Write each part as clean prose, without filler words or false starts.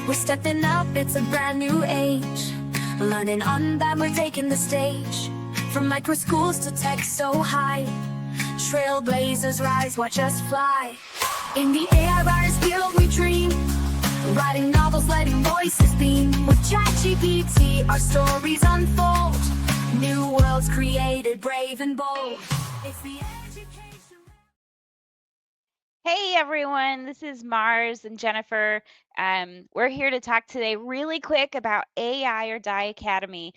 We're stepping up, it's a brand new age. Learning on that, we're taking the stage. From micro schools to tech so high, trailblazers rise, watch us fly. In the AI writer's guild we dream, writing novels, letting voices beam. With ChatGPT our stories unfold, new worlds created, brave and bold. It's the education. Hey everyone, this is Mars and Jennifer. We're here to talk today really quick about AI or Die Academy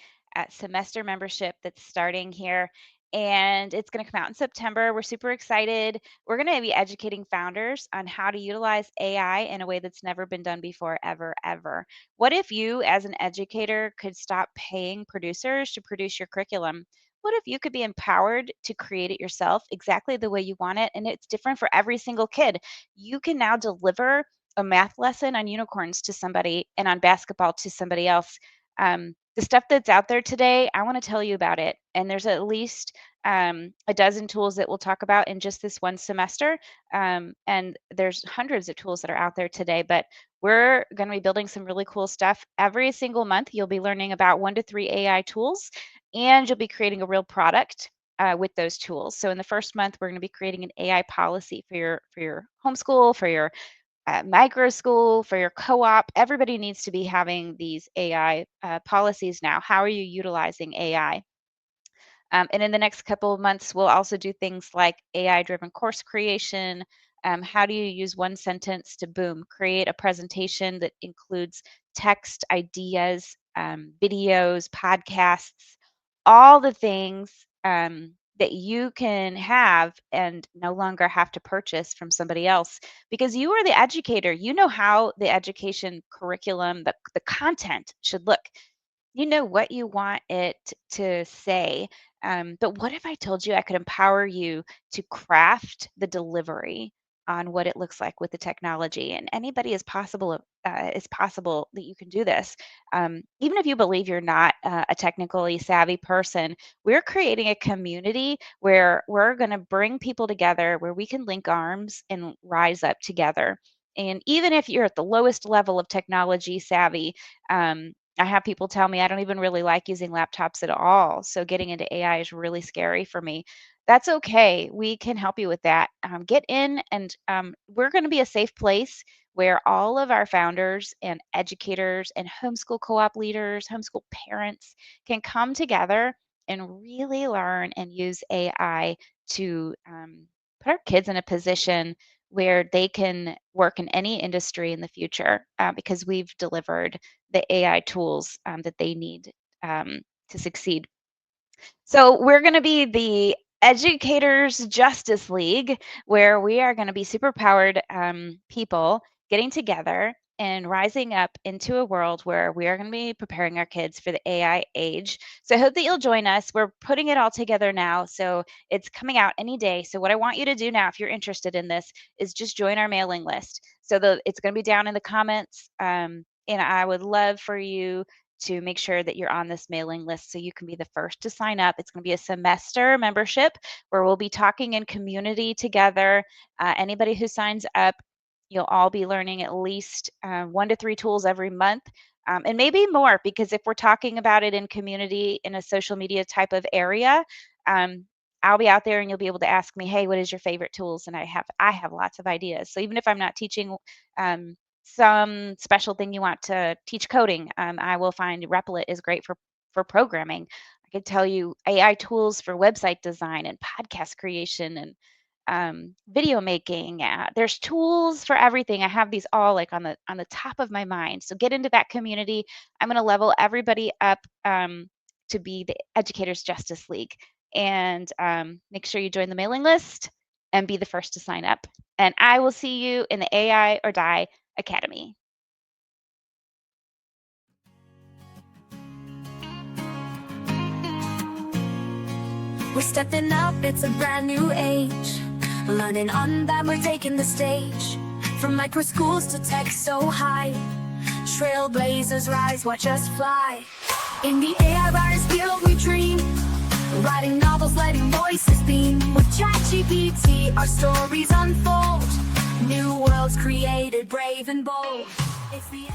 semester membership that's starting here. And it's going to come out in September. We're super excited. We're going to be educating founders on how to utilize AI in a way that's never been done before, ever, ever. What if you, as an educator, could stop paying producers to produce your curriculum? What if you could be empowered to create it yourself exactly the way you want it? And it's different for every single kid. You can now deliver a math lesson on unicorns to somebody and on basketball to somebody else. The stuff that's out there today, I want to tell you about it. And there's at least a dozen tools that we'll talk about in just this one semester. And there's hundreds of tools that are out there today, but we're going to be building some really cool stuff. Every single month, you'll be learning about 1 to 3 AI tools, and you'll be creating a real product with those tools. So in the first month, we're going to be creating an AI policy for your homeschool, for your micro school, for your co-op. Everybody needs to be having these AI policies now. How are you utilizing AI? And in the next couple of months, we'll also do things like AI-driven course creation. How do you use one sentence to, boom, create a presentation that includes text, ideas, videos, podcasts, all the things that you can have and no longer have to purchase from somebody else, because you are the educator. You know how the education curriculum, the content should look. You know what you want it to say. But what if I told you I could empower you to craft the delivery on what it looks like with the technology? And anybody is possible that you can do this. Even if you believe you're not a technically savvy person, we're creating a community where we're going to bring people together, where we can link arms and rise up together. And even if you're at the lowest level of technology savvy, I have people tell me I don't even really like using laptops at all. So getting into AI is really scary for me. That's okay. We can help you with that. Get in, and we're going to be a safe place where all of our founders and educators and homeschool co op leaders, homeschool parents can come together and really learn and use AI to put our kids in a position where they can work in any industry in the future, because we've delivered the AI tools that they need to succeed. So we're going to be the Educators Justice League, where we are going to be superpowered people getting together and rising up into a world where we are going to be preparing our kids for the AI age. So I hope that you'll join us. We're putting it all together now, so it's coming out any day. So what I want you to do now, if you're interested in this, is just join our mailing list. So it's going to be down in the comments, and I would love for you to make sure that you're on this mailing list so you can be the first to sign up. It's going to be a semester membership where we'll be talking in community together. Anybody who signs up, you'll all be learning at least 1 to 3 tools every month. And maybe more, because if we're talking about it in community in a social media type of area, I'll be out there and you'll be able to ask me, hey, what is your favorite tools? And I have lots of ideas. So even if I'm not teaching some special thing you want to teach coding, I will find Replit is great for programming. I could tell you AI tools for website design and podcast creation and video making. There's tools for everything. I have these all like on the top of my mind. So get into that community. I'm going to level everybody up to be the Educators Justice League, and make sure you join the mailing list and be the first to sign up. And I will see you in the AI or Die Academy. We're stepping up, it's a brand new age. Learning on that, we're taking the stage. From micro schools to tech so high, trailblazers rise, watch us fly. In the AI writers guild we dream, writing novels, letting voices beam. With ChatGPT our stories unfold, new worlds created, brave and bold. It's the